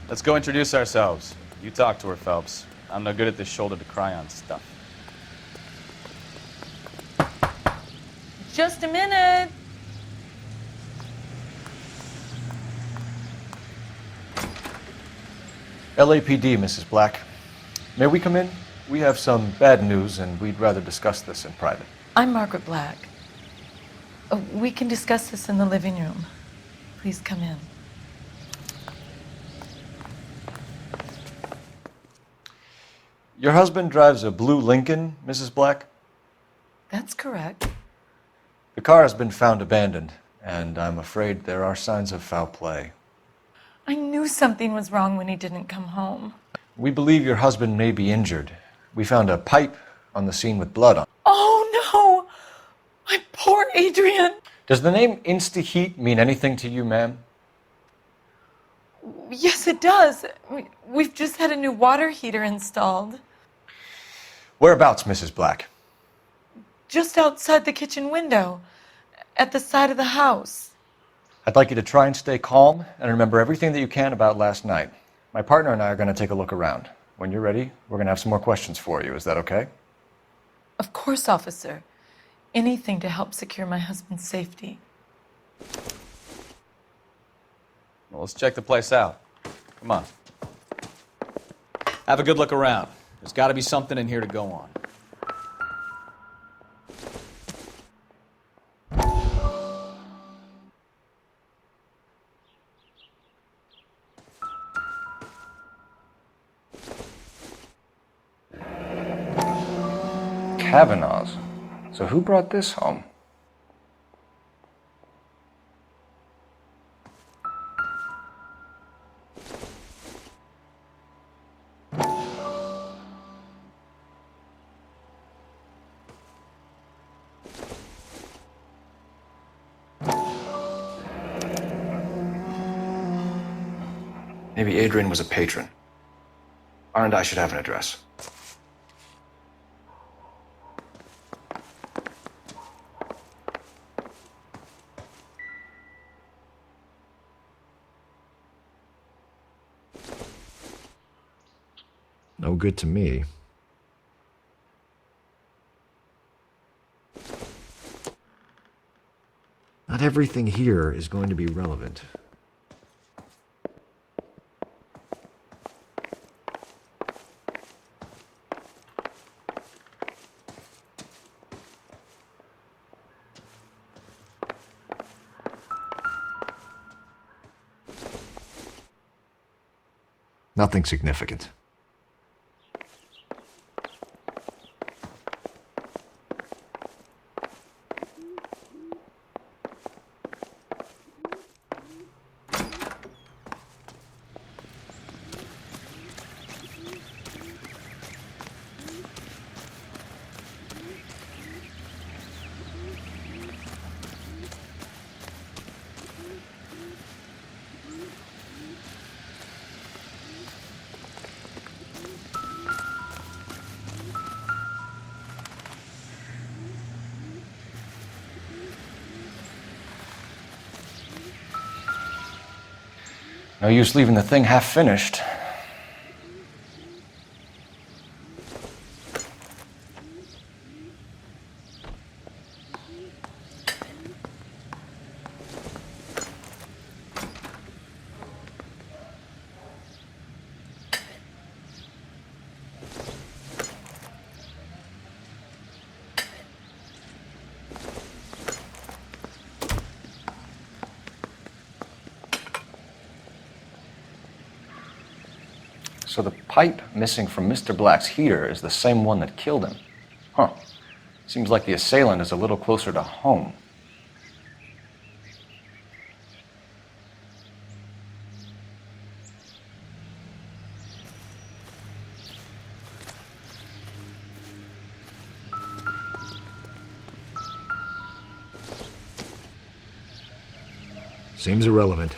Let's go introduce ourselves. You talk to her, Phelps. I'm no good at this shoulder to cry on stuff. Just a minute. LAPD, Mrs. Black. May we come in? We have some bad news, and we'd rather discuss this in private. I'm Margaret Black. We can discuss this in the living room. Please come in. Your husband drives a blue Lincoln, Mrs. Black? That's correct. The car has been found abandoned, and I'm afraid there are signs of foul play. I knew something was wrong when he didn't come home. We believe your husband may be injured. We found a pipe on the scene with blood on it. Oh no! My poor Adrian! Does the name Insta-Heat mean anything to you, ma'am? Yes, it does. We've just had a new water heater installed. Whereabouts, Mrs. Black? Just outside the kitchen window, at the side of the house. I'd like you to try and stay calm and remember everything that you can about last night. My partner and I are going to take a look around. When you're ready, we're going to have some more questions for you. Is that okay? Of course, officer. Anything to help secure my husband's safety. Well, let's check the place out. Come on. Have a good look around. There's got to be something in here to go on. Kavanaugh's. So who brought this home? Maybe Adrian was a patron. R&I should have an address. No good to me. Not everything here is going to be relevant. Nothing significant. No use leaving the thing half finished. So the pipe missing from Mr. Black's heater is the same one that killed him. Huh. Seems like the assailant is a little closer to home. Seems irrelevant.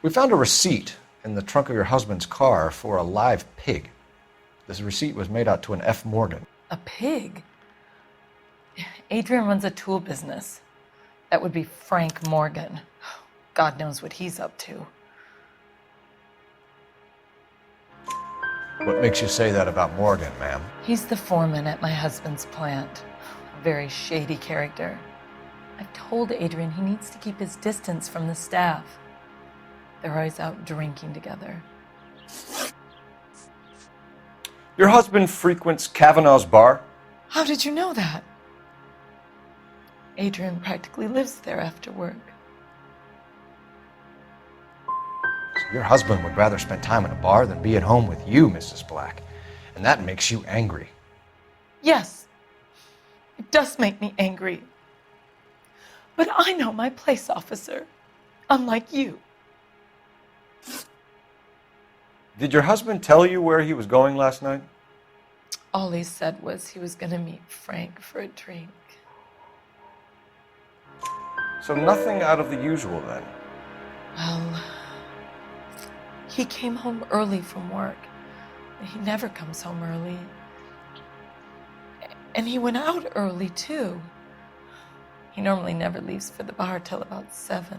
We found a receipt in the trunk of your husband's car for a live pig. This receipt was made out to an F. Morgan. A pig? Adrian runs a tool business. That would be Frank Morgan. God knows what he's up to. What makes you say that about Morgan, ma'am? He's the foreman at my husband's plant. A very shady character. I've told Adrian he needs to keep his distance from the staff. They're always out drinking together. Your husband frequents Kavanaugh's bar? How did you know that? Adrian practically lives there after work. So your husband would rather spend time in a bar than be at home with you, Mrs. Black. And that makes you angry. Yes, it does make me angry. But I know my place, officer, unlike you. Did your husband tell you where he was going last night? All he said was he was going to meet Frank for a drink. So nothing out of the usual then. Well, he came home early from work. He never comes home early. And he went out early, too. He normally never leaves for the bar till about 7.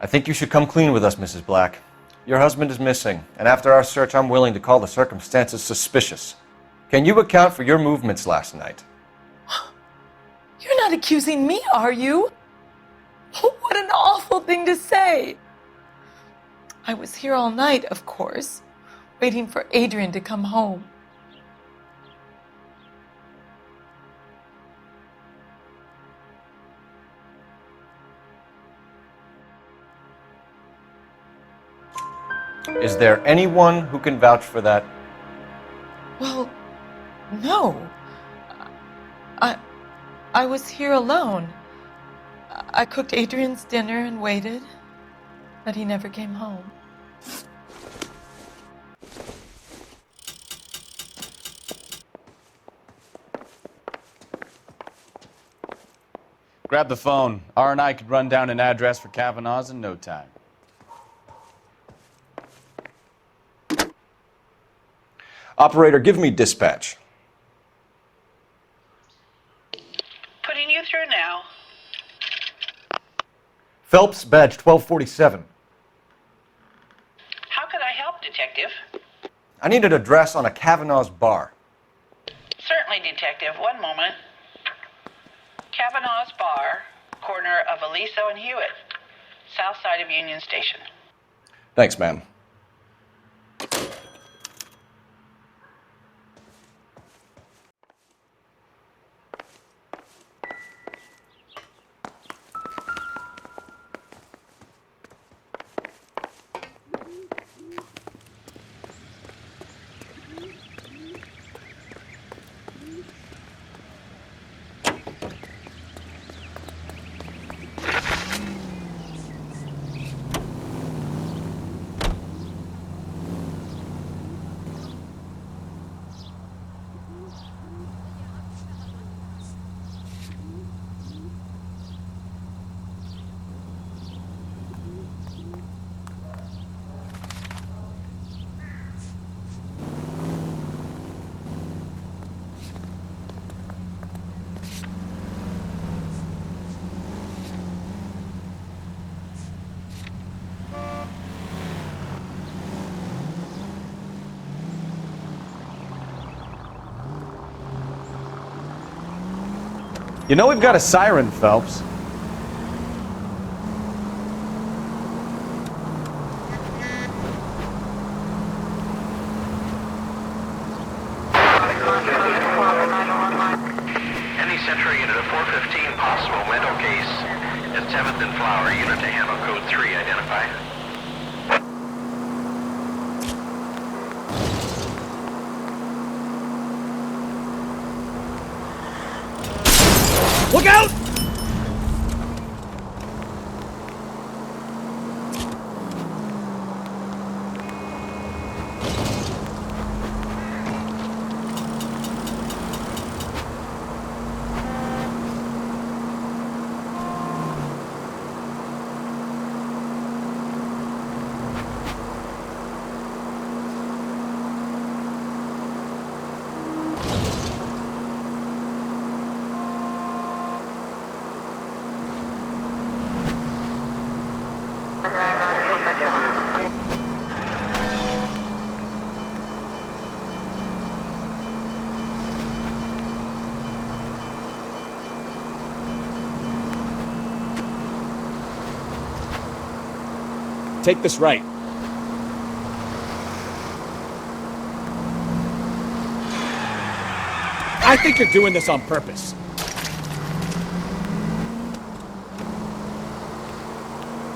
I think you should come clean with us, Mrs. Black. Your husband is missing, and after our search, I'm willing to call the circumstances suspicious. Can you account for your movements last night? You're not accusing me, are you? What an awful thing to say. I was here all night, of course, waiting for Adrian to come home. Is there anyone who can vouch for that? Well, no. I was here alone. I cooked Adrian's dinner and waited, but he never came home. Grab the phone. R&I could run down an address for Kavanaugh's in no time. Operator, give me dispatch. Putting you through now. Phelps, badge 1247. How could I help, Detective? I need an address on a Kavanaugh's bar. Certainly, Detective. One moment. Kavanaugh's Bar, corner of Aliso and Hewitt, south side of Union Station. Thanks, ma'am. You know we've got a siren, Phelps. Any Central unit of 415, possible mental case, and 7th and Flower unit to handle code 3 identify. Look out! Take this right. I think you're doing this on purpose.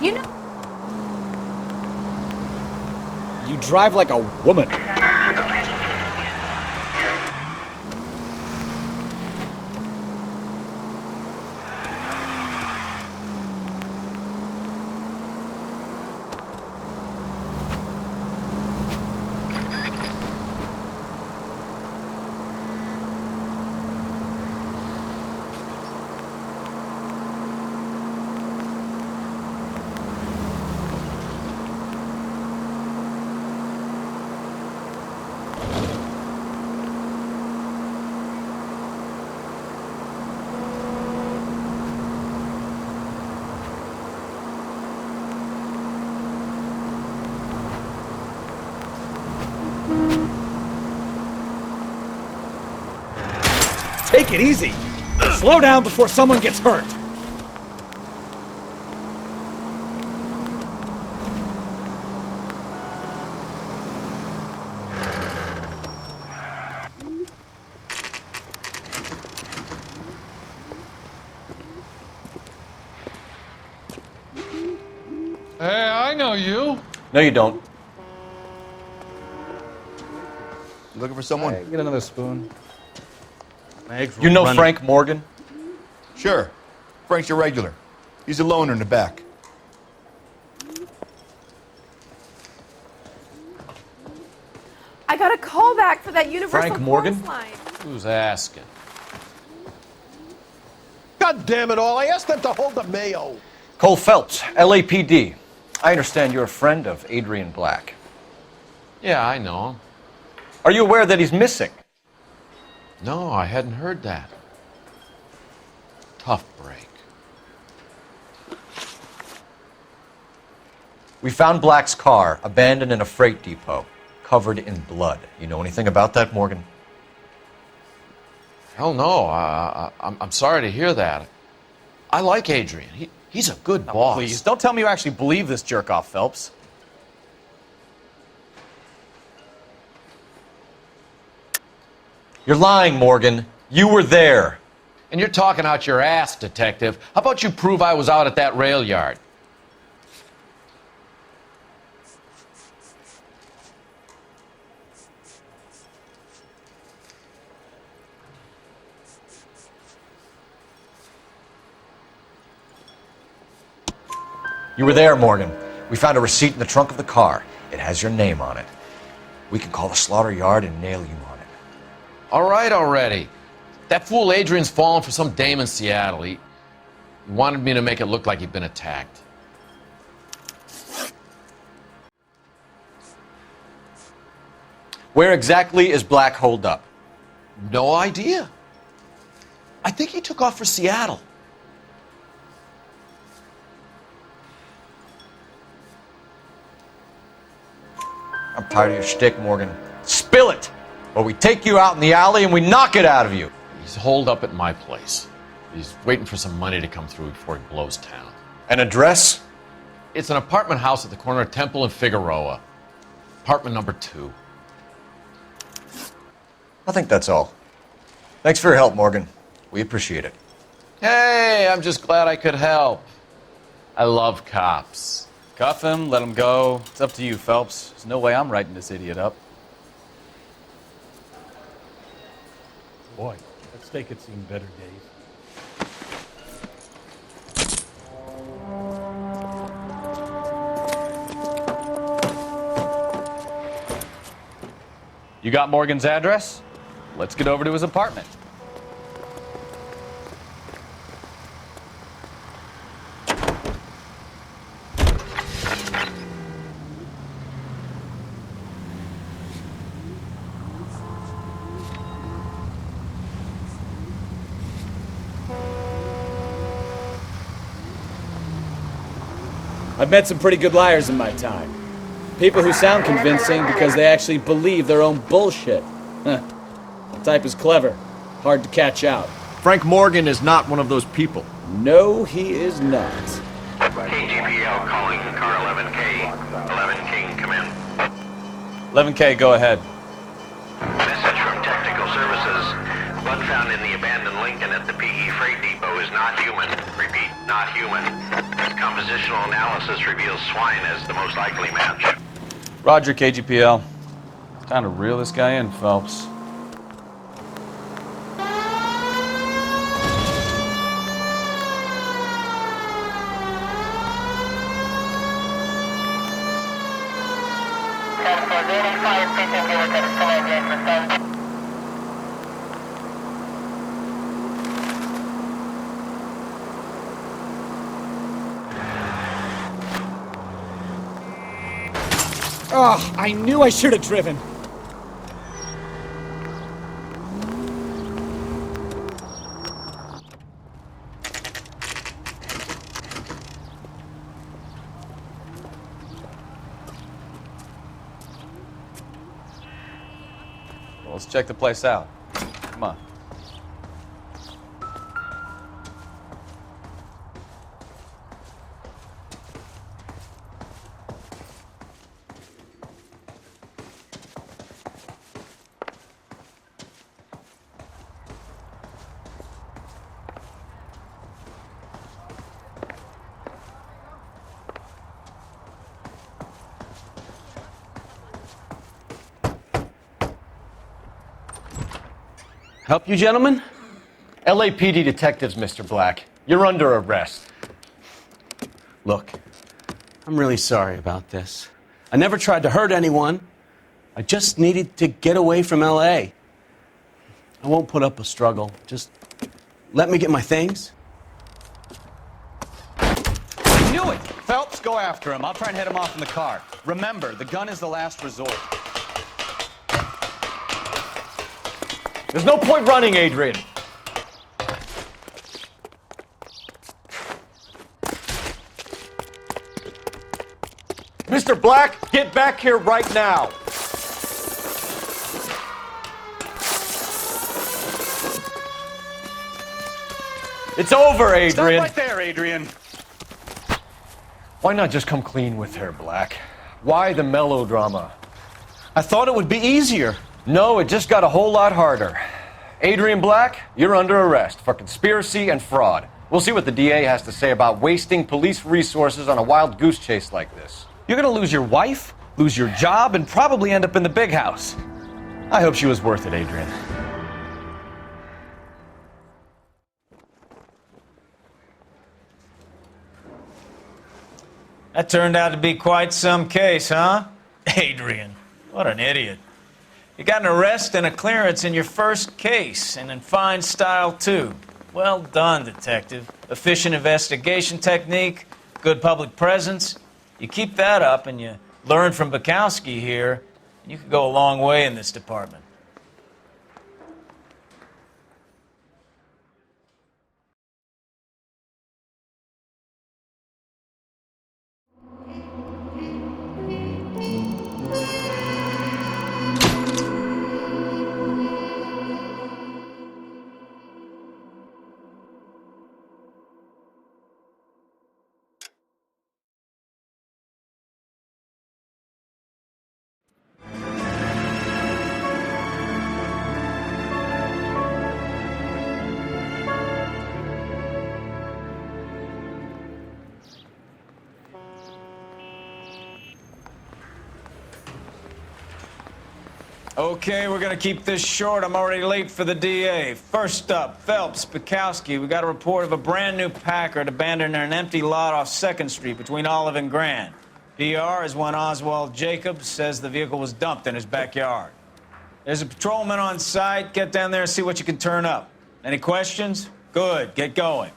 You know, You drive like a woman. Take it easy. Slow down before someone gets hurt. Hey, I know you. No, you don't. You looking for someone? Hey, get another spoon. You know Frank Morgan? Sure. Frank's your regular. He's a loner in the back. I got a call back for that Universal Frank Morgan? Chorus line. Who's asking? God damn it all, I asked them to hold the mayo. Cole Phelps, LAPD. I understand you're a friend of Adrian Black. Yeah, I know him. Are you aware that he's missing? No, I hadn't heard that. Tough break. We found Black's car abandoned in a freight depot, covered in blood. You know anything about that, Morgan? Hell no. I'm sorry to hear that. I like Adrian. He's a good boss. Please, don't tell me you actually believe this jerk-off, Phelps. You're lying, Morgan. You were there. And you're talking out your ass, detective. How about you prove I was out at that rail yard? You were there, Morgan. We found a receipt in the trunk of the car. It has your name on it. We can call the slaughter yard and nail you on it. All right already. That fool Adrian's fallen for some dame in Seattle. He wanted me to make it look like he'd been attacked. Where exactly is Black holed up? No idea. I think he took off for Seattle. I'm tired of your shtick, Morgan. Spill it! Or we take you out in the alley and we knock it out of you. He's holed up at my place. He's waiting for some money to come through before he blows town. An address? It's an apartment house at the corner of Temple and Figueroa. Apartment number 2. I think that's all. Thanks for your help, Morgan. We appreciate it. Hey, I'm just glad I could help. I love cops. Cuff him, let him go. It's up to you, Phelps. There's no way I'm writing this idiot up. Boy, that steak had seen better days. You got Morgan's address? Let's get over to his apartment. I've met some pretty good liars in my time. People who sound convincing because they actually believe their own bullshit. The type is clever, hard to catch out. Frank Morgan is not one of those people. No, he is not. KGPL calling car 11K. 11K, come in. 11K, go ahead. Message from Technical Services. Blood found in the abandoned Lincoln at the PE Freight Depot is not human. Repeat, not human. Compositional analysis reveals swine as the most likely match. Roger, KGPL. Time to reel this guy in, Phelps. Oh, I knew I should have driven. Well, let's check the place out. Come on. Help you, gentlemen? LAPD detectives, Mr. Black. You're under arrest. Look, I'm really sorry about this. I never tried to hurt anyone. I just needed to get away from LA. I won't put up a struggle. Just let me get my things. I knew it! Phelps, go after him. I'll try and head him off in the car. Remember, the gun is the last resort. There's no point running, Adrian. Mr. Black, get back here right now. It's over, Adrian. Stop right there, Adrian. Why not just come clean with her, Black? Why the melodrama? I thought it would be easier. No, it just got a whole lot harder. Adrian Black, you're under arrest for conspiracy and fraud. We'll see what the DA has to say about wasting police resources on a wild goose chase like this. You're gonna lose your wife, lose your job, and probably end up in the big house. I hope she was worth it, Adrian. That turned out to be quite some case, huh? Adrian, what an idiot. You got an arrest and a clearance in your first case, and in fine style, too. Well done, detective. Efficient investigation technique, good public presence. You keep that up and you learn from Bukowski here, you could go a long way in this department. Okay, we're gonna keep this short. I'm already late for the DA. First up, Phelps, Bukowski. We got a report of a brand new Packard abandoned in an empty lot off 2nd Street between Olive and Grand. PR is one Oswald Jacobs says the vehicle was dumped in his backyard. There's a patrolman on site. Get down there and see what you can turn up. Any questions? Good. Get going.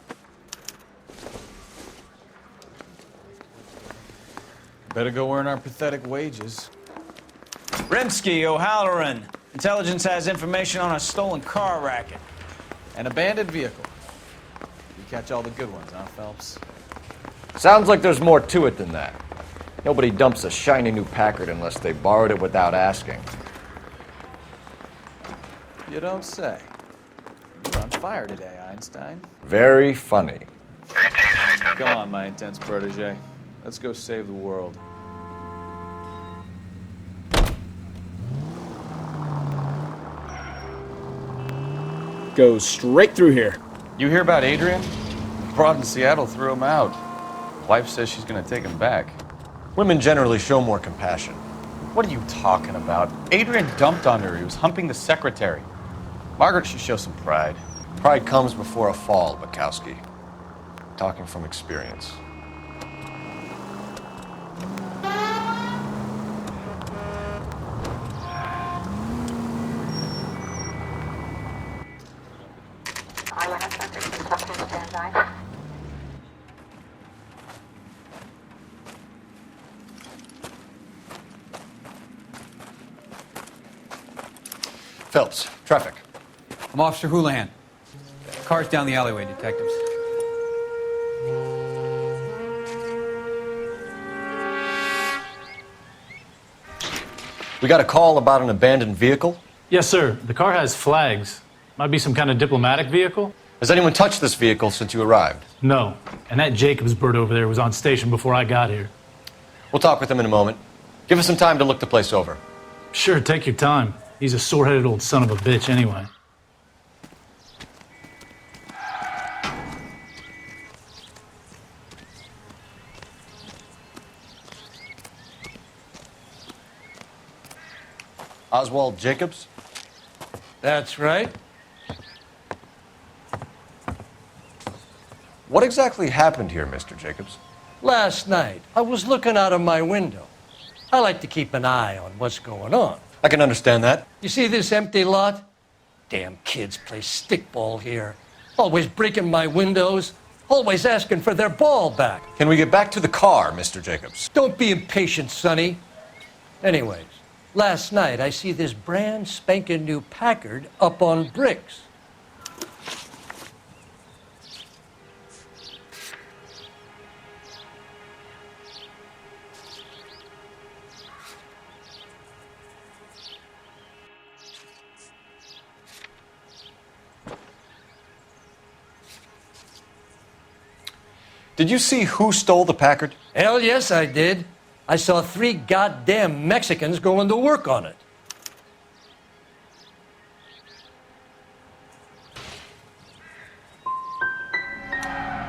Better go earn our pathetic wages. Rimsky, O'Halloran. Intelligence has information on a stolen car racket. An abandoned vehicle. You catch all the good ones, huh, Phelps? Sounds like there's more to it than that. Nobody dumps a shiny new Packard unless they borrowed it without asking. You don't say. You're on fire today, Einstein. Very funny. Come on, my intense protege. Let's go save the world. Go straight through here. You hear about Adrian? Broad in Seattle threw him out. Wife says she's gonna take him back. Women generally show more compassion. What are you talking about? Adrian dumped on her. He was humping the secretary. Margaret should show some pride. Pride comes before a fall, Bukowski. Talking from experience. Phelps, traffic. I'm Officer Houlihan. Car's down the alleyway, detectives. We got a call about an abandoned vehicle. Yes, sir. The car has flags. Might be some kind of diplomatic vehicle. Has anyone touched this vehicle since you arrived? No. And that Jacobs bird over there was on station before I got here. We'll talk with him in a moment. Give us some time to look the place over. Sure, take your time. He's a sore-headed old son of a bitch anyway. Oswald Jacobs? That's right. What exactly happened here, Mr. Jacobs? Last night, I was looking out of my window. I like to keep an eye on what's going on. I can understand that. You see this empty lot? Damn kids play stickball here. Always breaking my windows. Always asking for their ball back. Can we get back to the car, Mr. Jacobs? Don't be impatient, Sonny. Anyways, last night I see this brand spanking new Packard up on bricks. Did you see who stole the Packard? Hell yes, I did. I saw 3 goddamn Mexicans going to work on it.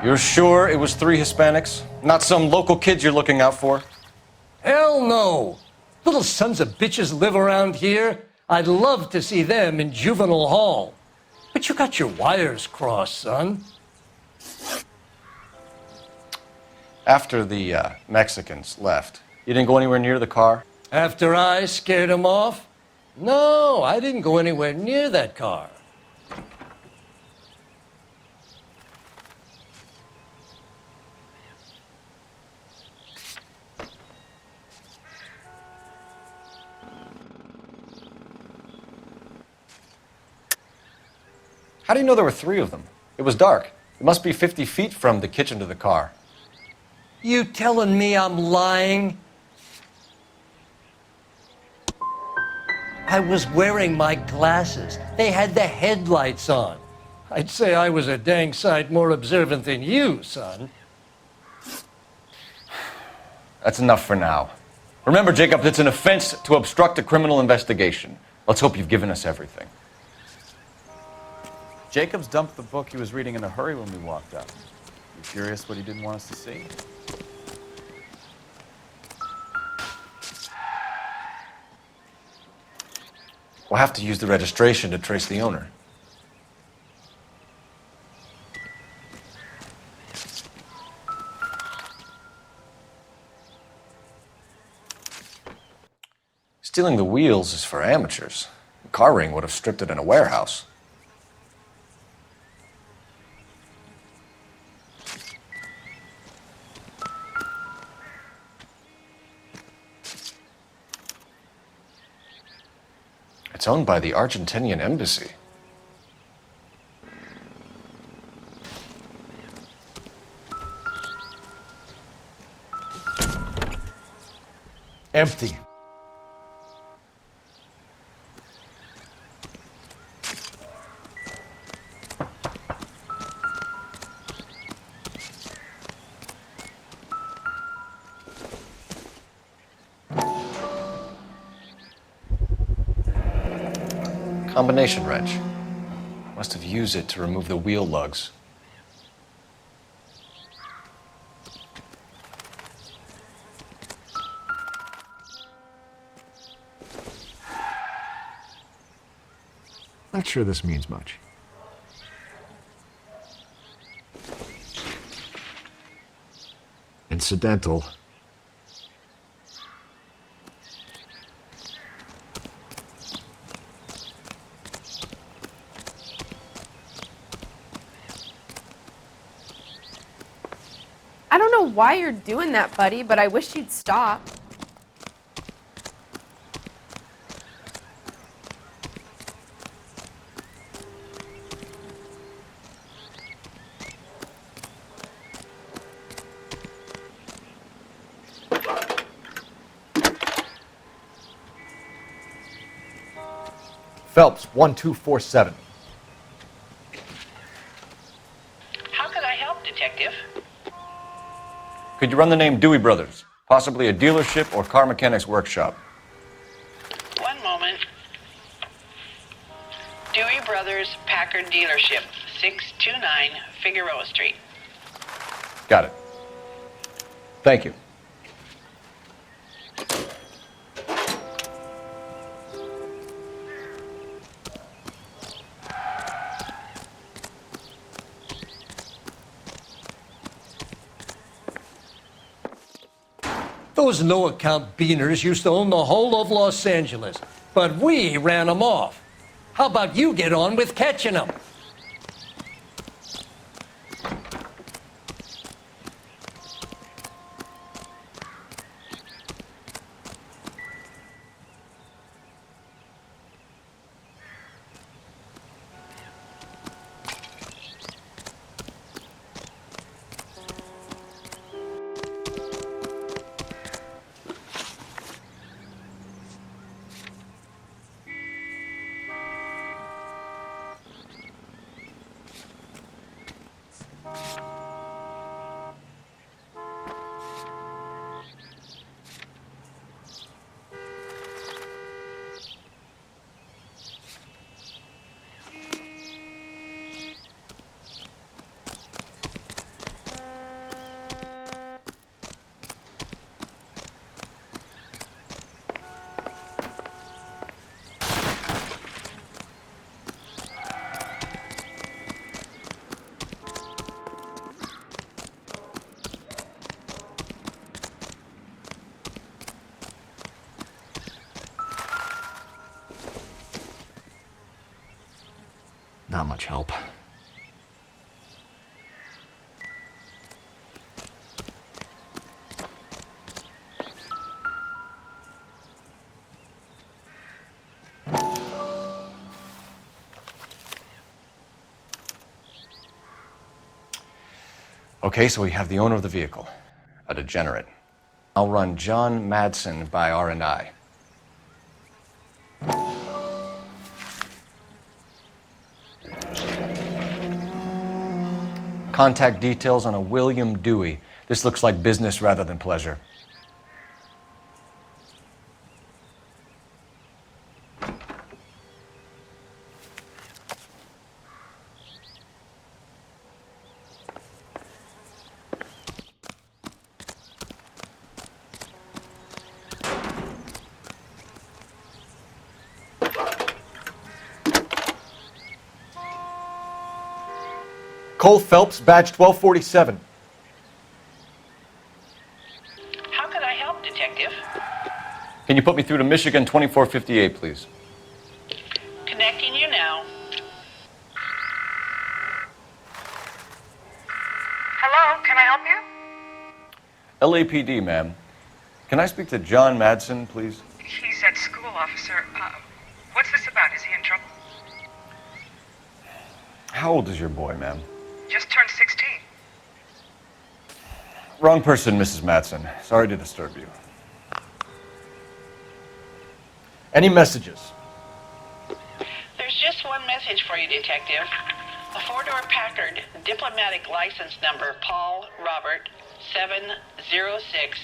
You're sure it was 3 Hispanics? Not some local kids you're looking out for? Hell no. Little sons of bitches live around here. I'd love to see them in juvenile hall. But you got your wires crossed, son. After the Mexicans left, you didn't go anywhere near the car? After I scared them off? No, I didn't go anywhere near that car. How do you know there were 3 of them? It was dark. It must be 50 feet from the kitchen to the car. You telling me I'm lying? I was wearing my glasses. They had the headlights on. I'd say I was a dang sight more observant than you, son. That's enough for now. Remember, Jacob, it's an offense to obstruct a criminal investigation. Let's hope you've given us everything. Jacobs dumped the book he was reading in a hurry when we walked up. You curious what he didn't want us to see? We'll have to use the registration to trace the owner. Stealing the wheels is for amateurs. car ring would have stripped it in a warehouse. It's owned by the Argentinian embassy. Empty. Combination wrench. Must have used it to remove the wheel lugs. Not sure this means much. Incidental. I don't know why you're doing that, buddy, but I wish you'd stop. Phelps, 1247. How can I help, Detective? Could you run the name Dewey Brothers? Possibly a dealership or car mechanics workshop. One moment. Dewey Brothers Packard Dealership, 629 Figueroa Street. Got it. Thank you. Those no-account beaners used to own the whole of Los Angeles, but we ran them off. How about you get on with catching them? Not much help. Okay, so we have the owner of the vehicle, a degenerate. I'll run John Madsen by R&I. Contact details on a William Dewey. This looks like business rather than pleasure. Cole Phelps, badge 1247. How can I help, Detective? Can you put me through to Michigan 2458, please? LAPD, ma'am. Can I speak to John Madsen, please? He's at school, officer. What's this about? Is he in trouble? How old is your boy, ma'am? Just turned 16. Wrong person, Mrs. Madsen. Sorry to disturb you. Any messages? There's just one message for you, Detective. A four-door Packard, diplomatic license number Paul Robert 706,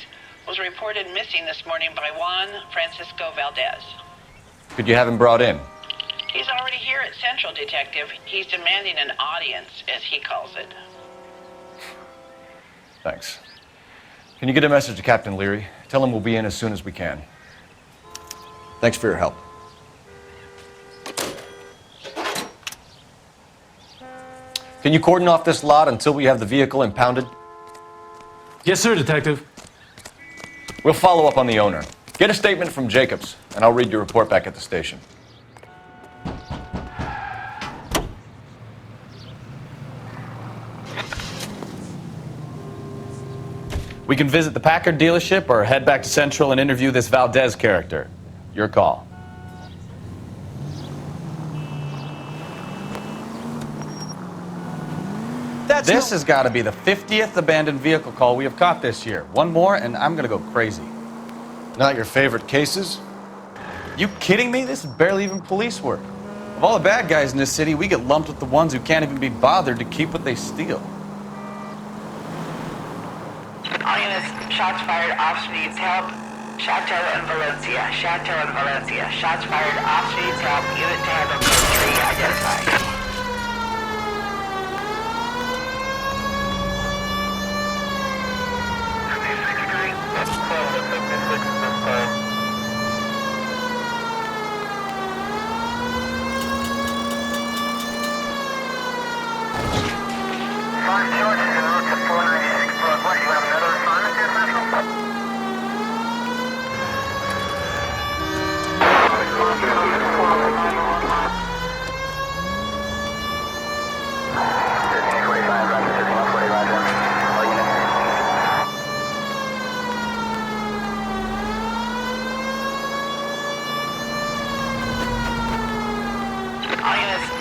was reported missing this morning by Juan Francisco Valdez. Could you have him brought in? He's already here at Central, Detective. He's demanding an audience, as he calls it. Thanks. Can you get a message to Captain Leary? Tell him we'll be in as soon as we can. Thanks for your help. Can you cordon off this lot until we have the vehicle impounded? Yes, sir, Detective. We'll follow up on the owner. Get a statement from Jacobs, and I'll read your report back at the station. We can visit the Packard dealership or head back to Central and interview this Valdez character. Your call. This has got to be the 50th abandoned vehicle call we have caught this year. One more and I'm going to go crazy. Not your favorite cases? You kidding me? This is barely even police work. Of all the bad guys in this city, we get lumped with the ones who can't even be bothered to keep what they steal. All units, shots fired, officer needs help. Chateau and Valencia, Chateau and Valencia. Shots fired, officer needs help. Unit to handle code 3 identified.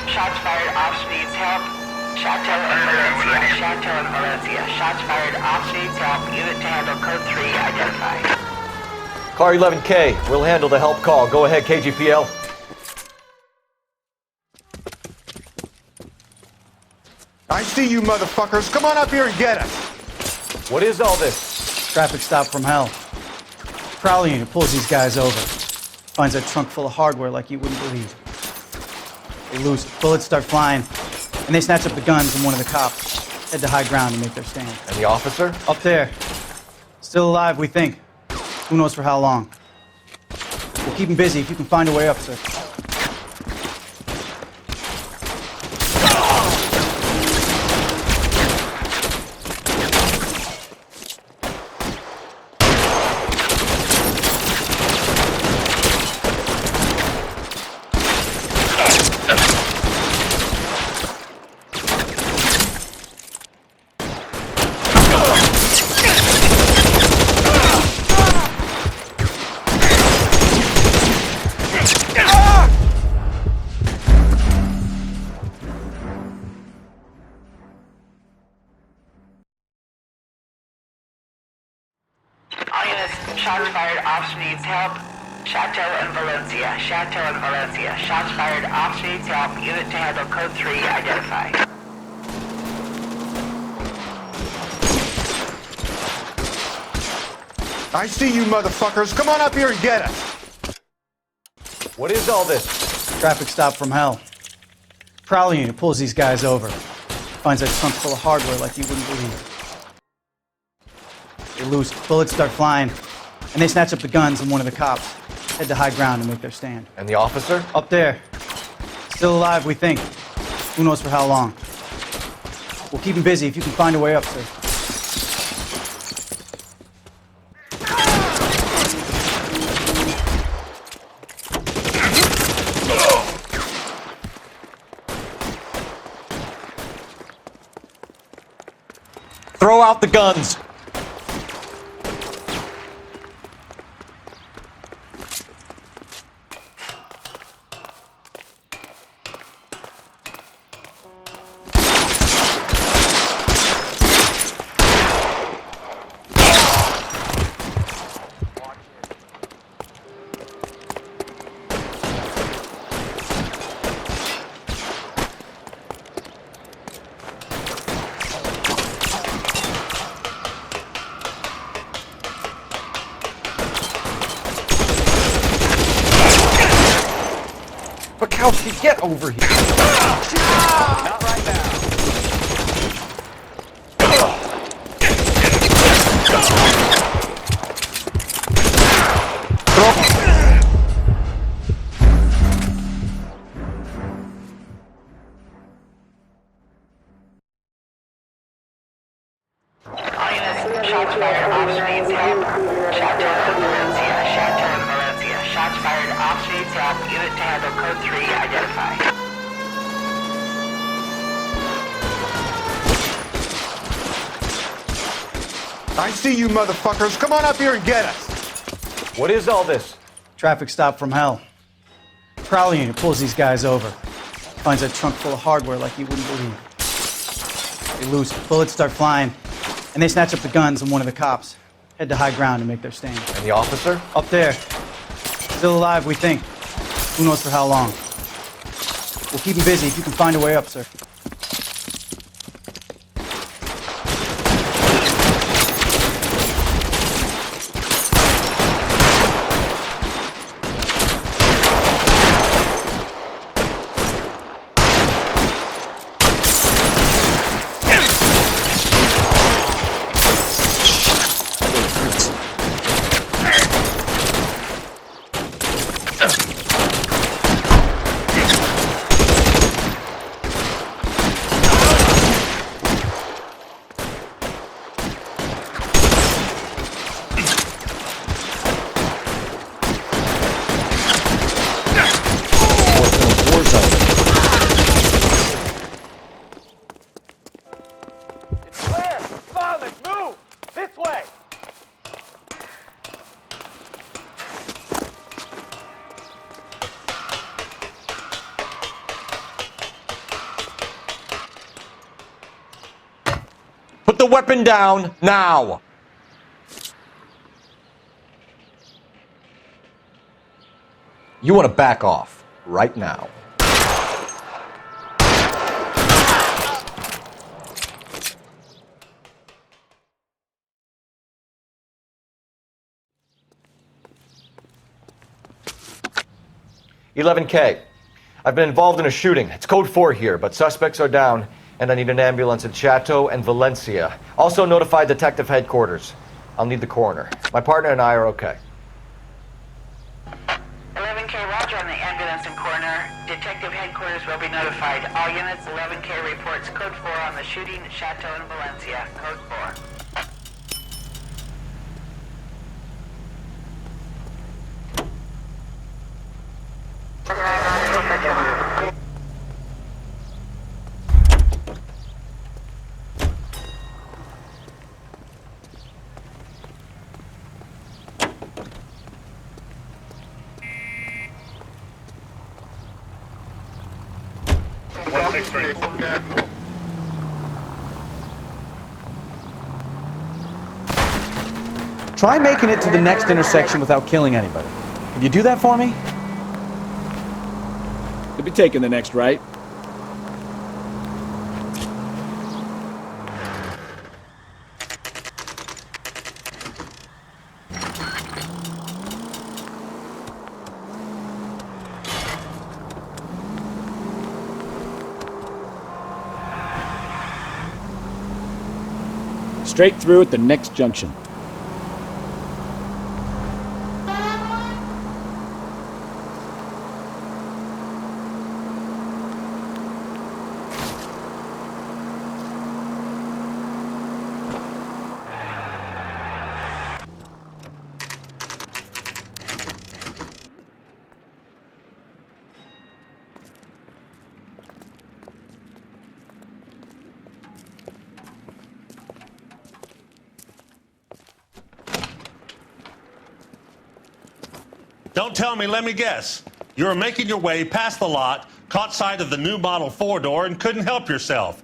Shots fired, officer needs help. Chateau and Valencia, Chateau and Valencia. Shots fired, officer needs help. Unit to handle code 3 identified. Car 11K, we'll handle the help call. Go ahead, KGPL. I see you motherfuckers. Come on up here and get us. What is all this? Traffic stop from hell. Prowler unit pulls these guys over. Finds a trunk full of hardware like you wouldn't believe. They lose it. Bullets start flying, and they snatch up the guns from one of the cops. Head to high ground and make their stand. And the officer? Up there. Still alive, we think. Who knows for how long. We'll keep him busy if you can find a way up, sir. Shots fired, officer needs help. Chateau and Valencia, Chateau and Valencia. Shots fired, officer needs help. Unit to handle code 3 identified. I see you motherfuckers. Come on up here and get us. What is all this? Traffic stop from hell. Prowler unit pulls these guys over. Finds a trunk full of hardware like you wouldn't believe. They lose it. Bullets start flying, and they snatch up the guns from one of the cops. Head to high ground and make their stand. And the officer? Up there. Still alive, we think. Who knows for how long. We'll keep him busy if you can find a way up, sir. Throw out the guns. Bukowski, get over here. Not right now. All units, shots fired off streets help. Chateau and Valencia. Chateau and Valencia. Shots fired off streets help. Unit to handle code 3 identify. I see you motherfuckers. Come on up here and get us. What is all this? Traffic stop from hell. Prowler unit pulls these guys over. Finds a trunk full of hardware like you wouldn't believe. They lose. Bullets start flying. And they snatch up the guns and one of the cops. Head to high ground and make their stand. And the officer? Up there. Still alive, we think. Who knows for how long. We'll keep him busy if you can find a way up, sir. Put the weapon down, now! You want to back off, right now. "11K. I've been involved in a shooting. It's code 4 here, but suspects are down, and I need an ambulance at Chateau and Valencia. Also notify detective headquarters. I'll need the coroner. My partner and I are okay." 11K, roger on the ambulance and coroner. Detective headquarters will be notified. All units, 11K reports code 4 on the shooting at Chateau and Valencia. Code 4. Try making it to the next intersection without killing anybody. Can you do that for me? Could be taking the next right. Straight through at the next junction. Don't tell me, let me guess. You were making your way past the lot, caught sight of the new model 4-door, and couldn't help yourself.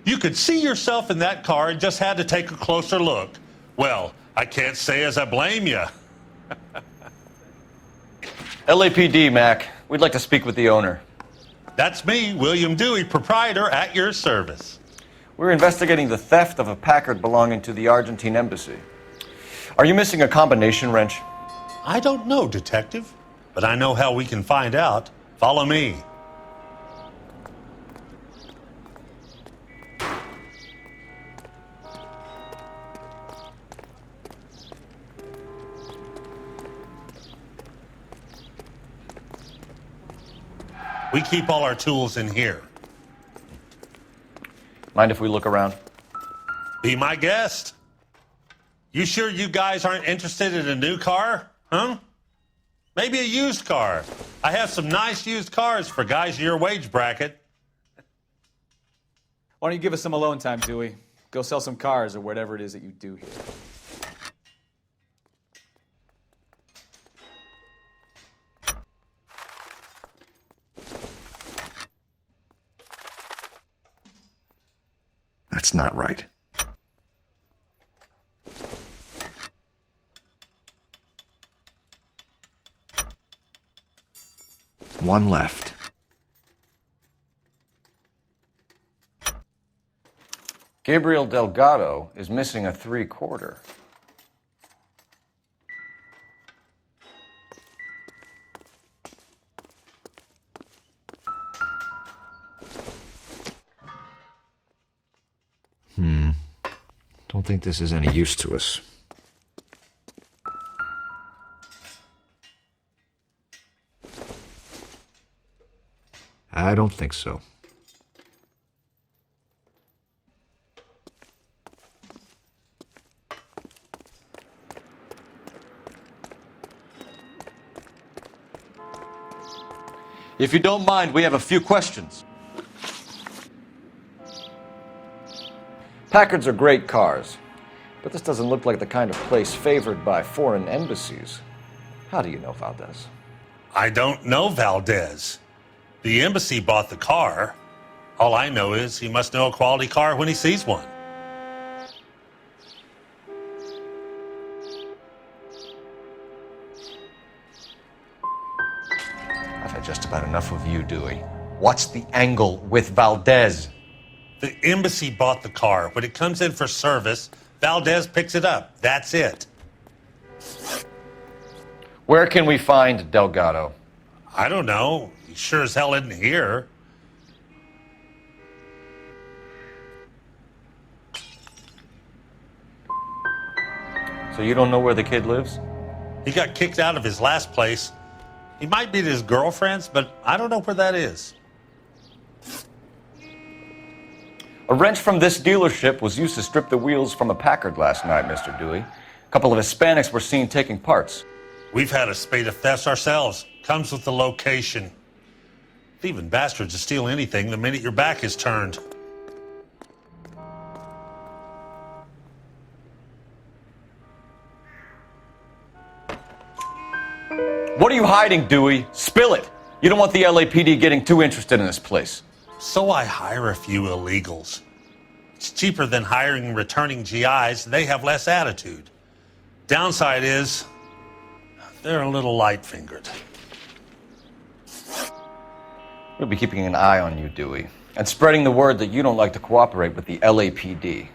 You could see yourself in that car and just had to take a closer look. Well, I can't say as I blame you. LAPD, Mac. We'd like to speak with the owner. That's me, William Dewey, proprietor, at your service. We're investigating the theft of a Packard belonging to the Argentine embassy. Are you missing a combination wrench? I don't know, Detective, but I know how we can find out. Follow me. We keep all our tools in here. Mind if we look around? Be my guest. You sure you guys aren't interested in a new car? Huh? Maybe a used car. I have some nice used cars for guys in your wage bracket. Why don't you give us some alone time, Dewey? Go sell some cars or whatever it is that you do here. That's not right. One left. Gabriel Delgado is missing a 3/4. Don't think this is any use to us. I don't think so. If you don't mind, we have a few questions. Packards are great cars, but this doesn't look like the kind of place favored by foreign embassies. How do you know Valdez? I don't know Valdez. The embassy bought the car. All I know is he must know a quality car when he sees one. I've had just about enough of you, Dewey. What's the angle with Valdez? The embassy bought the car. When it comes in for service, Valdez picks it up. That's it. Where can we find Delgado? I don't know. He sure as hell isn't here. So you don't know where the kid lives? He got kicked out of his last place. He might be at his girlfriend's, but I don't know where that is. A wrench from this dealership was used to strip the wheels from a Packard last night, Mr. Dewey. A couple of Hispanics were seen taking parts. We've had a spate of thefts ourselves. Comes with the location. Thieving bastards will steal anything the minute your back is turned. What are you hiding, Dewey? Spill it. You don't want the LAPD getting too interested in this place. So I hire a few illegals. It's cheaper than hiring returning GIs. They have less attitude. Downside is, they're a little light-fingered. We'll be keeping an eye on you, Dewey, and spreading the word that you don't like to cooperate with the LAPD.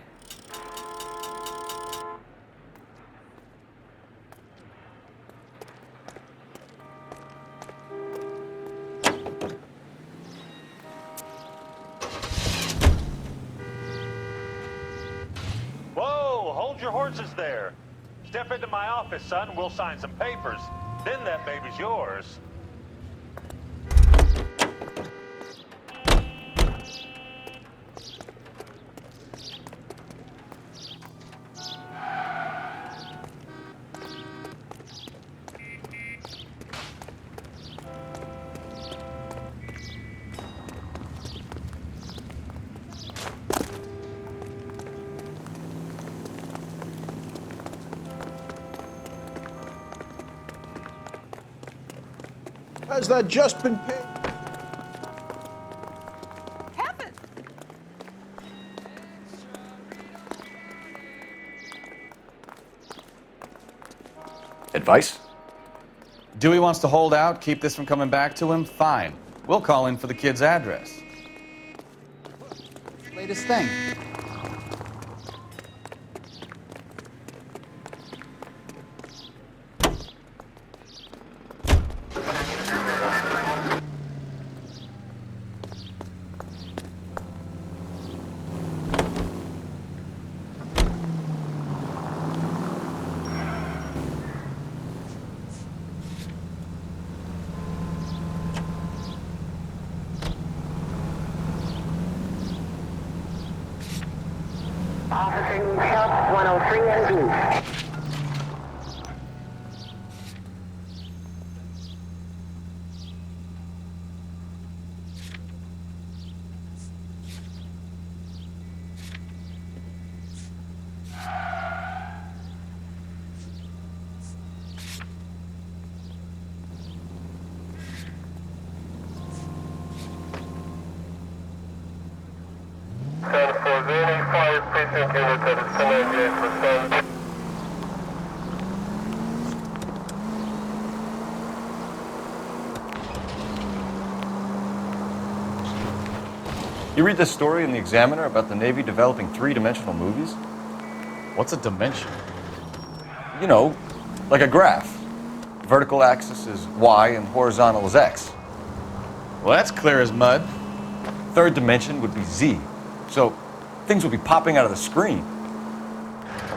Whoa, hold your horses there. Step into my office, son. We'll sign some papers. Then that baby's yours. Has that just been paid? Advice? Dewey wants to hold out, keep this from coming back to him? Fine. We'll call in for the kid's address. Latest thing. 3NB. You read this story in the Examiner about the Navy developing three-dimensional movies? What's a dimension? You know, like a graph. Vertical axis is Y and horizontal is X. Well, that's clear as mud. Third dimension would be Z. So things would be popping out of the screen.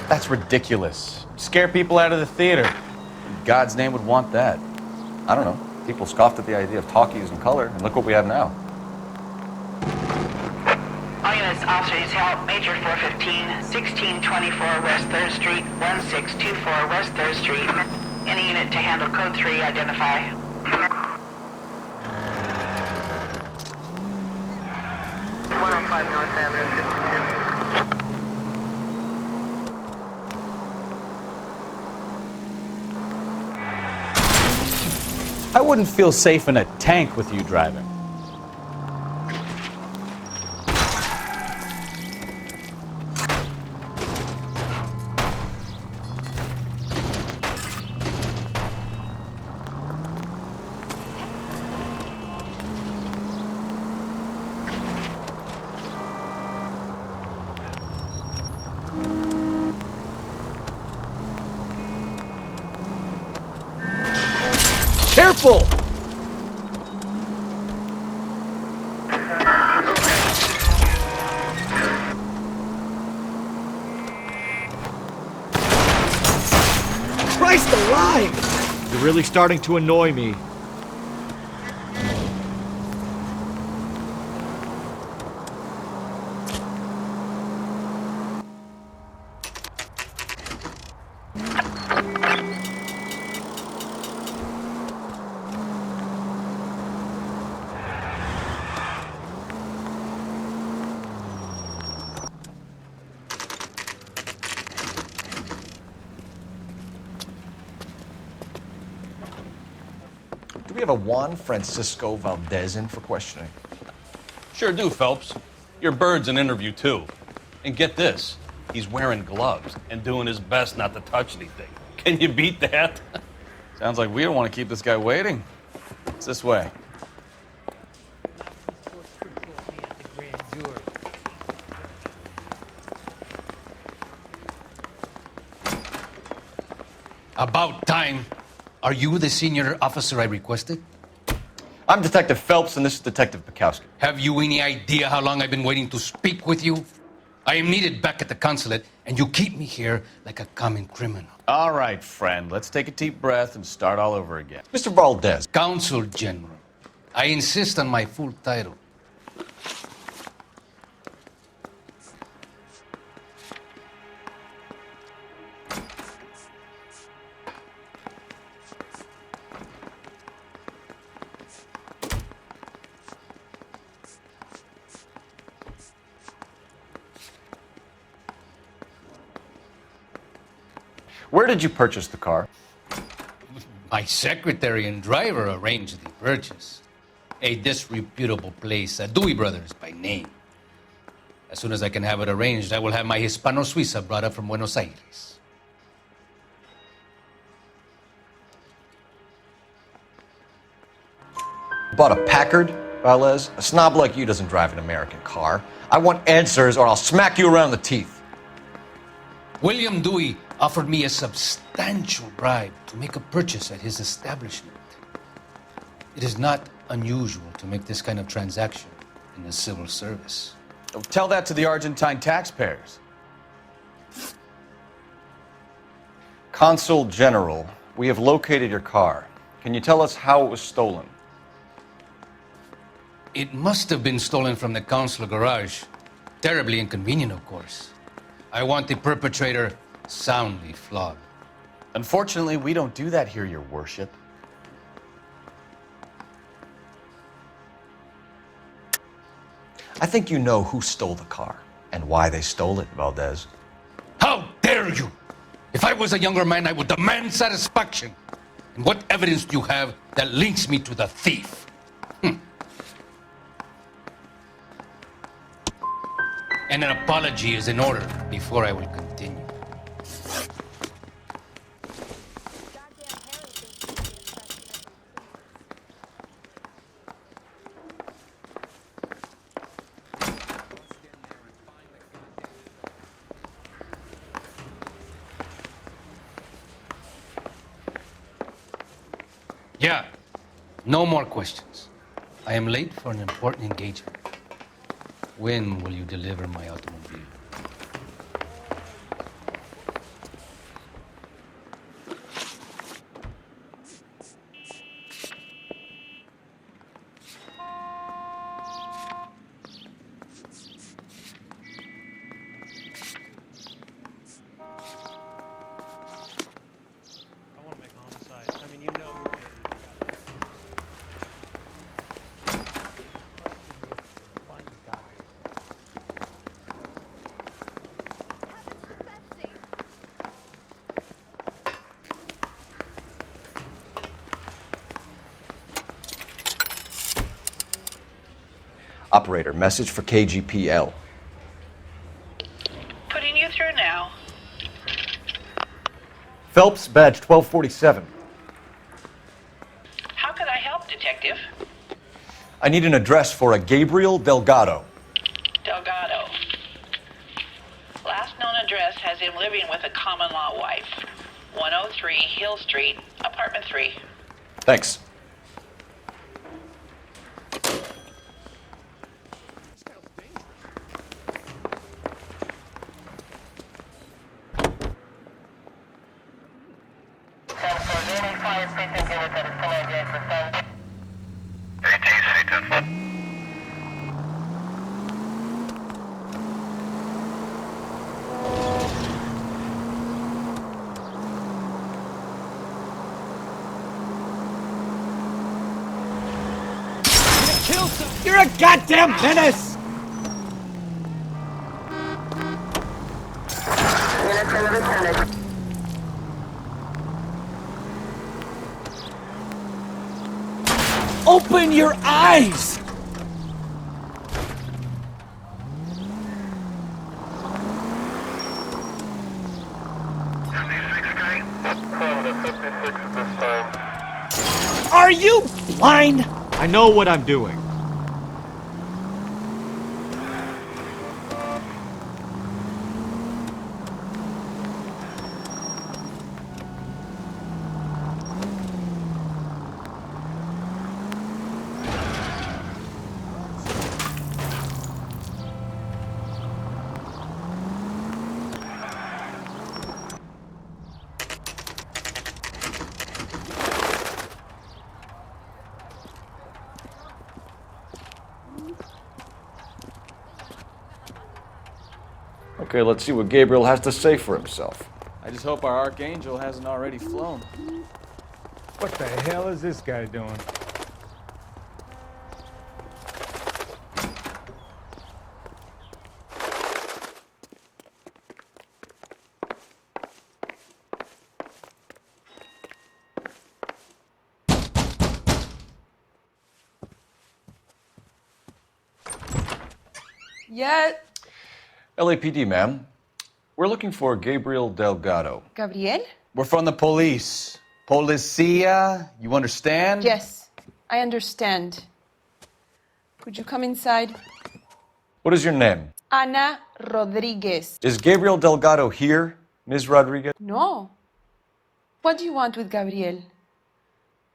That's ridiculous. Scare people out of the theater. In God's name would want that. I don't know. People scoffed at the idea of talkies in color, and look what we have now. All units, officers help. Major 415, 1624 West 3rd Street, 1624 West 3rd Street. Any unit to handle code 3, identify. 105 North Avenue, 52. I wouldn't feel safe in a tank with you driving. Careful! Christ alive! You're really starting to annoy me. Do we have a Juan Francisco Valdez in for questioning? Sure do, Phelps. Your bird's an interview, too. And get this, he's wearing gloves and doing his best not to touch anything. Can you beat that? Sounds like we don't want to keep this guy waiting. It's this way. About time. Are you the senior officer I requested? I'm Detective Phelps, and this is Detective Bukowski. Have you any idea how long I've been waiting to speak with you? I am needed back at the consulate, and you keep me here like a common criminal. All right, friend. Let's take a deep breath and start all over again. Mr. Valdez. Consul General. I insist on my full title. Where did you purchase the car? My secretary and driver arranged the purchase. A disreputable place, Dewey Brothers by name. As soon as I can have it arranged, I will have my Hispano Suiza brought up from Buenos Aires. Bought a Packard, Valdez? A snob like you doesn't drive an American car. I want answers or I'll smack you around the teeth. William Dewey offered me a substantial bribe to make a purchase at his establishment. It is not unusual to make this kind of transaction in the civil service. Tell that to the Argentine taxpayers. Consul General, we have located your car. Can you tell us how it was stolen? It must have been stolen from the consular garage. Terribly inconvenient, of course. I want the perpetrator soundly flogged. Unfortunately, we don't do that here, Your Worship. I think you know who stole the car and why they stole it, Valdez. How dare you! If I was a younger man, I would demand satisfaction. And what evidence do you have that links me to the thief? And an apology is in order before I will continue. Yeah, no more questions. I am late for an important engagement. When will you deliver my automobile? Operator, message for KGPL. Putting you through now. Phelps, badge 1247. How could I help, Detective? I need an address for a Gabriel Delgado. Delgado. Last known address has him living with a common-law wife. 103 Hill Street, apartment 3. Thanks. You're a goddamn menace! Open your eyes! Are you blind? I know what I'm doing. Okay, let's see what Gabriel has to say for himself. I just hope our Archangel hasn't already flown. What the hell is this guy doing? Yet. LAPD, ma'am. We're looking for Gabriel Delgado. Gabriel? We're from the police. Policia, you understand? Yes, I understand. Could you come inside? What is your name? Ana Rodriguez. Is Gabriel Delgado here, Ms. Rodriguez? No. What do you want with Gabriel?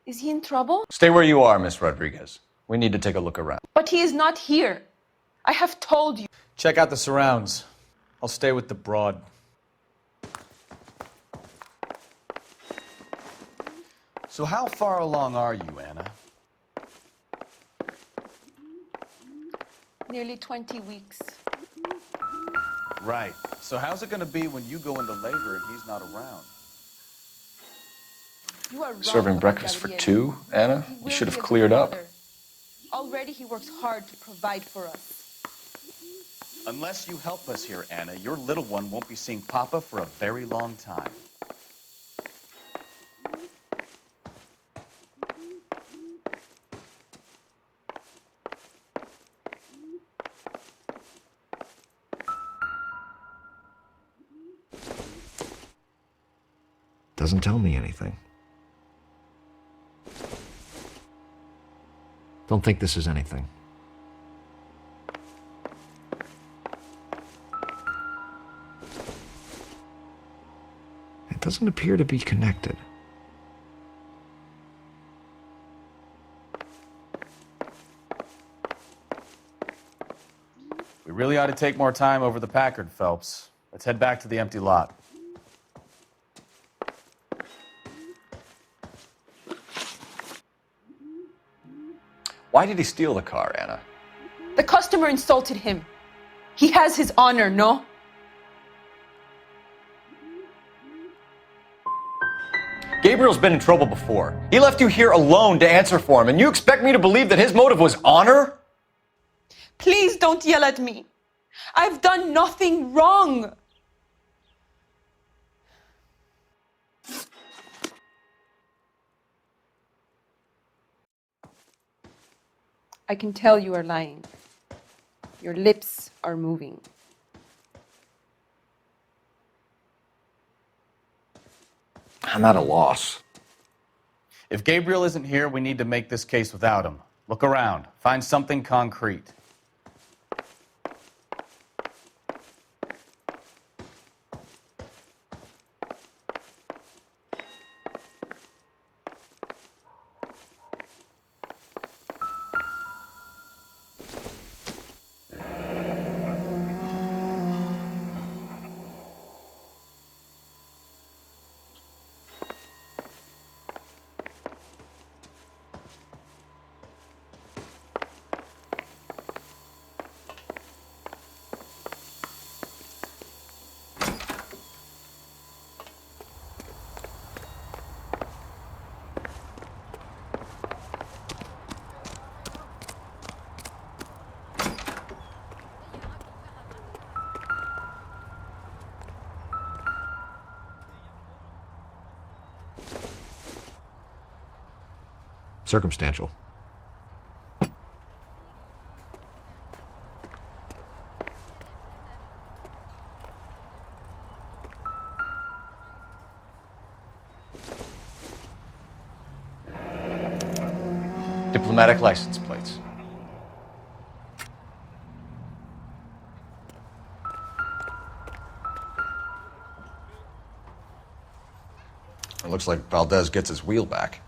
Is he in trouble? Stay where you are, Ms. Rodriguez. We need to take a look around. But he is not here. I have told you. Check out the surrounds. I'll stay with the broad. So how far along are you, Anna? Nearly 20 weeks. Right. So how's it going to be when you go into labor and he's not around? You are wrong Serving about breakfast for Gabriel. two, Anna? He You will should be have a cleared good up. father. Already he works hard to provide for us. Unless you help us here, Anna, your little one won't be seeing Papa for a very long time. Doesn't tell me anything. Don't think this is anything. It doesn't appear to be connected. We really ought to take more time over the Packard, Phelps. Let's head back to the empty lot. Why did he steal the car, Anna? The customer insulted him. He has his honor, no? Gabriel's been in trouble before. He left you here alone to answer for him, and you expect me to believe that his motive was honor? Please don't yell at me. I've done nothing wrong. I can tell you are lying. Your lips are moving. I'm at a loss. If Gabriel isn't here, we need to make this case without him. Look around. Find something concrete. Circumstantial. Diplomatic license plates. It looks like Valdez gets his wheel back.